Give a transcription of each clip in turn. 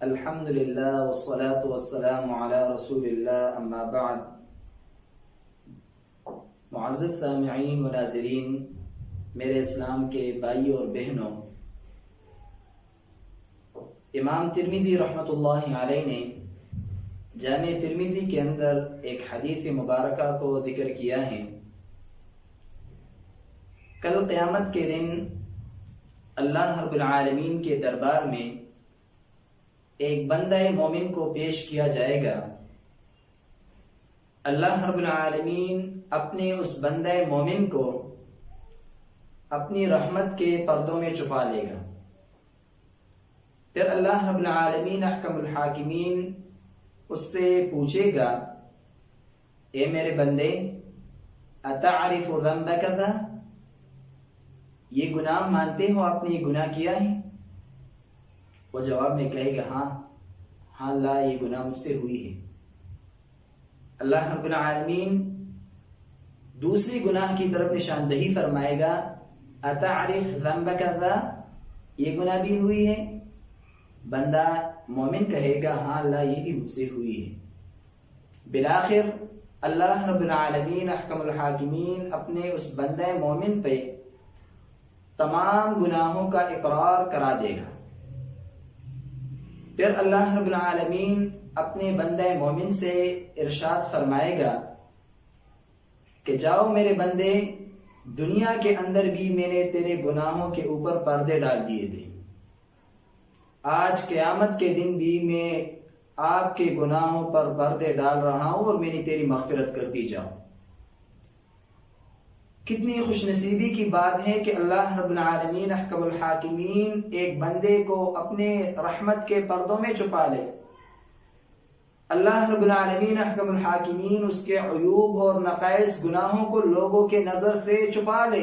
الحمد للہ والصلاة والسلام علی رسول اللہ اما بعد۔ معزز سامعین و ناظرین، میرے اسلام کے بھائی اور بہنوں، امام ترمذی رحمۃ اللہ علیہ نے جامع ترمذی کے اندر ایک حدیث مبارکہ کو ذکر کیا ہے۔ کل قیامت کے دن اللہ رب العالمین کے دربار میں ایک بندہ مومن کو پیش کیا جائے گا۔ اللہ رب العالمین اپنے اس بندہ مومن کو اپنی رحمت کے پردوں میں چھپا لے گا۔ پھر اللہ رب العالمین احکم الحاکمین اس سے پوچھے گا، اے میرے بندے، اتعرف ذنب کذا، یہ گناہ مانتے ہو آپ نے یہ گناہ کیا ہے؟ وہ جواب میں کہے گا ہاں اللہ، یہ گناہ مجھ سے ہوئی ہے۔ اللہ رب العالمین دوسری گناہ کی طرف نشاندہی فرمائے گا، اتعرف ذنب کذا، یہ گناہ بھی ہوئی ہے؟ بندہ مومن کہے گا ہاں اللہ، یہ بھی مجھ سے ہوئی ہے۔ بالآخر اللہ رب العالمین احکم الحاکمین اپنے اس بندہ مومن پہ تمام گناہوں کا اقرار کرا دے گا۔ پھر اللہ رب العالمین اپنے بندہ مومن سے ارشاد فرمائے گا کہ جاؤ میرے بندے، دنیا کے اندر بھی میں نے تیرے گناہوں کے اوپر پردے ڈال دیے تھے، آج قیامت کے دن بھی میں آپ کے گناہوں پر پردے ڈال رہا ہوں اور میری تیری مغفرت کرتی جاؤں۔ کتنی خوش نصیبی کی بات ہے کہ اللہ رب العالمین احکم الحاکمین ایک بندے کو اپنے رحمت کے پردوں میں چھپا لے۔ اللہ رب العالمین احکم الحاکمین اس کے عیوب اور نقائص گناہوں کو لوگوں کے نظر سے چھپا لے۔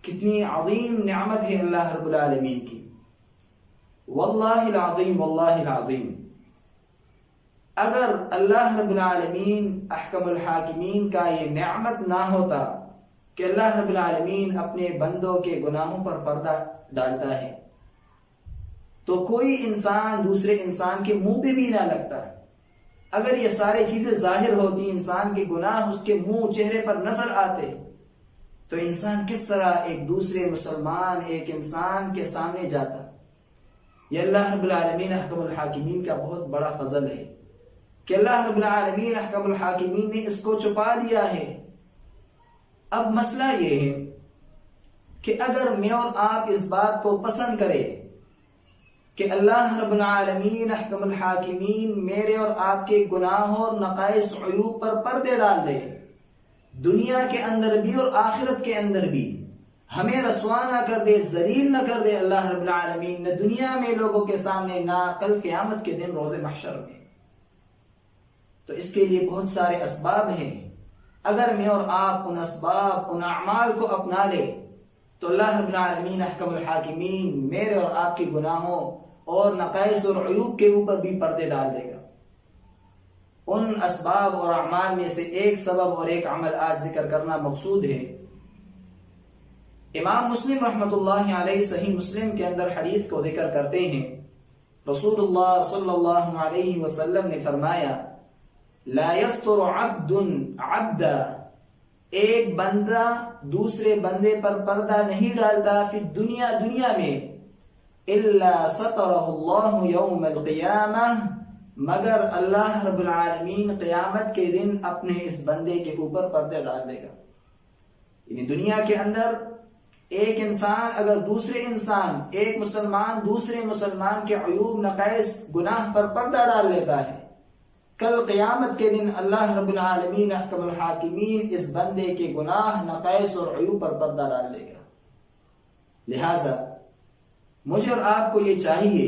کتنی عظیم نعمت ہے اللہ رب العالمین کی، واللہ العظیم، واللہ العظیم۔ اگر اللہ رب العالمین احکم الحاکمین کا یہ نعمت نہ ہوتا کہ اللہ رب العالمین اپنے بندوں کے گناہوں پر پردہ ڈالتا ہے، تو کوئی انسان دوسرے انسان کے منہ پہ بھی نہ لگتا۔ اگر یہ سارے چیزیں ظاہر ہوتی، انسان کے گناہ اس کے منہ چہرے پر نظر آتے، تو انسان کس طرح ایک دوسرے مسلمان ایک انسان کے سامنے جاتا؟ یہ اللہ رب العالمین احکم الحاکمین کا بہت بڑا فضل ہے کہ اللہ رب العالمین احکم الحاکمین نے اس کو چھپا لیا ہے۔ اب مسئلہ یہ ہے کہ اگر میں اور آپ اس بات کو پسند کریں کہ اللہ رب العالمین احکم الحاکمین میرے اور آپ کے گناہوں اور نقائص عیوب پر پردے ڈال دے، دنیا کے اندر بھی اور آخرت کے اندر بھی ہمیں رسوا نہ کر دے، ذلیل نہ کر دے اللہ رب العالمین، نہ دنیا میں لوگوں کے سامنے نہ کل قیامت کے دن روز محشر میں، تو اس کے لیے بہت سارے اسباب ہیں۔ اگر میں اور آپ ان اسباب ان اعمال کو اپنا لے تو اللہ رب العالمین احکم الحاکمین میرے اور آپ کے گناہوں اور نقائص اور عیوب کے اوپر بھی پردے ڈال دے گا۔ ان اسباب اور اعمال میں سے ایک سبب اور ایک عمل آج ذکر کرنا مقصود ہے۔ امام مسلم رحمۃ اللہ علیہ صحیح مسلم کے اندر حدیث کو ذکر کرتے ہیں، رسول اللہ صلی اللہ علیہ وسلم نے فرمایا، لا يستر عبد عبدا، ایک بندہ دوسرے بندے پر پردہ نہیں ڈالتا فی الدنیا، دنیا میں، الا سترہ اللہ یوم القیامہ، مگر اللہ رب العالمین قیامت کے دن اپنے اس بندے کے اوپر پردے ڈال دے گا۔ یعنی دنیا کے اندر ایک انسان اگر دوسرے انسان، ایک مسلمان دوسرے مسلمان کے عیوب نقائص گناہ پر پردہ ڈال لیتا ہے، کل قیامت کے دن اللہ رب العالمین احکم الحاکمین اس بندے کے گناہ نقائص اور عیوب پر پردہ ڈال دے گا۔ لہذا مجھے اور آپ کو یہ چاہیے،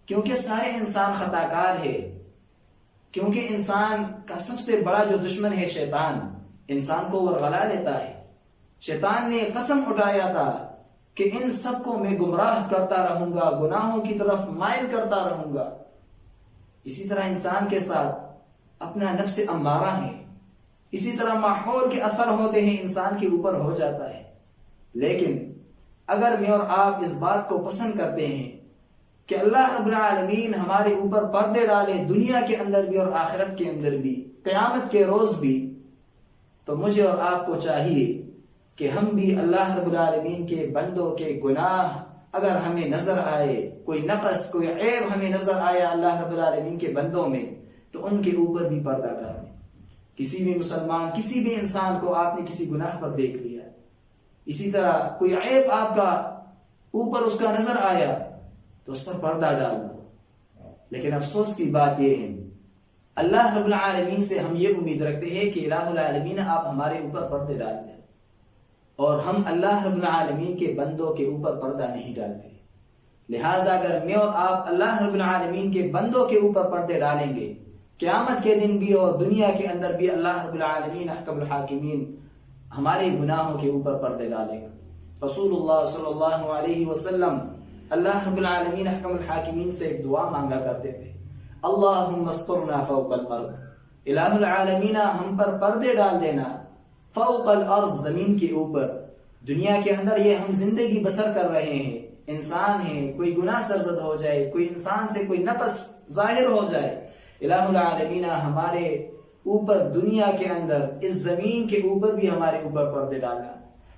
کیونکہ سارے انسان خطا کار ہے، کیونکہ انسان کا سب سے بڑا جو دشمن ہے شیطان، انسان کو ورغلا لیتا ہے۔ شیطان نے قسم اٹھایا تھا کہ ان سب کو میں گمراہ کرتا رہوں گا، گناہوں کی طرف مائل کرتا رہوں گا۔ اسی طرح انسان کے ساتھ اپنا نفس امارہ ہے، اسی طرح ماحول کے اثر ہوتے ہیں، انسان کے اوپر ہو جاتا ہے۔ لیکن اگر میں اور آپ اس بات کو پسند کرتے ہیں کہ اللہ رب العالمین ہمارے اوپر پردے ڈالے دنیا کے اندر بھی اور آخرت کے اندر بھی، قیامت کے روز بھی، تو مجھے اور آپ کو چاہیے کہ ہم بھی اللہ رب العالمین کے بندوں کے گناہ اگر ہمیں نظر آئے، کوئی نقص کوئی عیب ہمیں نظر آیا اللہ رب العالمین کے بندوں میں، تو ان کے اوپر بھی پردہ ڈالیں۔ کسی بھی مسلمان، کسی بھی انسان کو آپ نے کسی گناہ پر دیکھ لیا، اسی طرح کوئی عیب آپ کا اوپر اس کا نظر آیا تو اس پر پردہ ڈال دو۔ لیکن افسوس کی بات یہ ہے، اللہ رب العالمین سے ہم یہ امید رکھتے ہیں کہ الہ العالمین آپ ہمارے اوپر پردے ڈال دیں، اور ہم اللہ رب العالمین کے بندوں کے اوپر پردہ نہیں ڈالتے۔ لہٰذا اگر میں اور آپ اللہ رب العالمین کے بندوں کے اوپر پردے ڈالیں گے، قیامت کے دن بھی اور دنیا کے اندر بھی اللہ رب العالمین احکم الحاکمین ہمارے گناہوں کے اوپر پردے ڈالے گا۔ رسول اللہ صلی اللہ علیہ وسلم اللہ رب العالمین احکم الحاکمین سے ایک دعا مانگا کرتے تھے، اللہم استرنا فوق الارض، الہ العالمین ہم پر پردے ڈال دینا، فوق الارض زمین کے اوپر۔ دنیا کے اندر یہ ہم زندگی بسر کر رہے ہیں، انسان ہیں، کوئی گناہ سرزد ہو جائے، کوئی انسان سے کوئی نقص ظاہر ہو جائے، الہ العالمین ہمارے اوپر دنیا کے اندر اس زمین کے اوپر بھی ہمارے اوپر پردے ڈالنا۔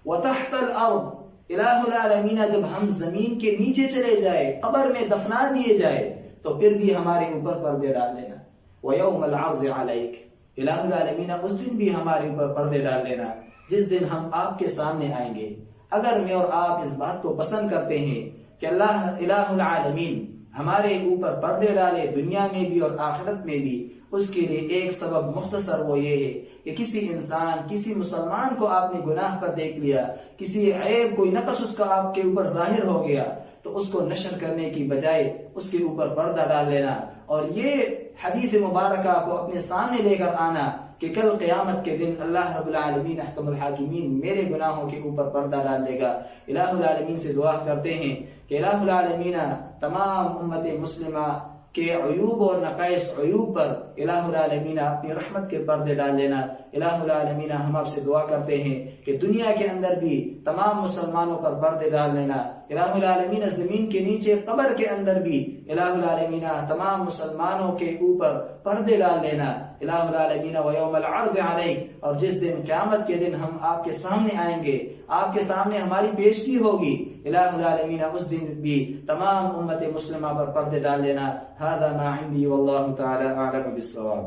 وتحت الارض، الہ العالمین جب ہم زمین کے نیچے چلے جائے، قبر میں دفنا دیے جائے، تو پھر بھی ہمارے اوپر پردے ڈال لینا۔ ویوم العرض علیک، الہ العالمین اس دن بھی ہمارے اوپر پردے ڈال لینا جس دن ہم آپ کے سامنے آئیں گے۔ اگر میں اور آپ اس بات کو پسند کرتے ہیں کہ اللہ الہ العالمین ہمارے اوپر پردے ڈالے دنیا میں بھی اور آخرت میں بھی، اس کے لیے ایک سبب مختصر وہ یہ ہے کہ کسی انسان، کسی مسلمان کو آپ نے گناہ پر دیکھ لیا، کسی عیب کوئی نقص اس کا آپ کے اوپر ظاہر ہو گیا، تو اس کو نشر کرنے کی بجائے اس کے اوپر پردہ ڈال لینا، اور یہ حدیث مبارکہ کو اپنے سامنے لے کر آنا کہ کل قیامت کے دن اللہ رب العالمین احکم الحاکمین میرے گناہوں کے اوپر پردہ ڈال دے گا۔ الہ العالمین سے دعا کرتے ہیں کہ الہ العالمین تمام امت مسلمہ کے عیوب اور نقائص عیوب پر الہ العالمین اپنی رحمت کے پردے ڈال دینا۔ الہ العالمین ہم آپ سے دعا کرتے ہیں کہ دنیا کے اندر بھی تمام مسلمانوں پر پردے ڈال لینا۔ الہ العالمین زمین کے نیچے قبر کے اندر بھی الہ العالمین تمام مسلمانوں کے اوپر پردے ڈال لینا۔ الہ العالمین ویوم العرض علیک، اور جس دن قیامت کے دن ہم آپ کے سامنے آئیں گے، آپ کے سامنے ہماری پیشگی ہوگی، الہ العالمین اس دن بھی تمام امت مسلمہ پر پردے ڈال لینا۔ ھذا ما عندی واللہ تعالی اعلم بالصواب۔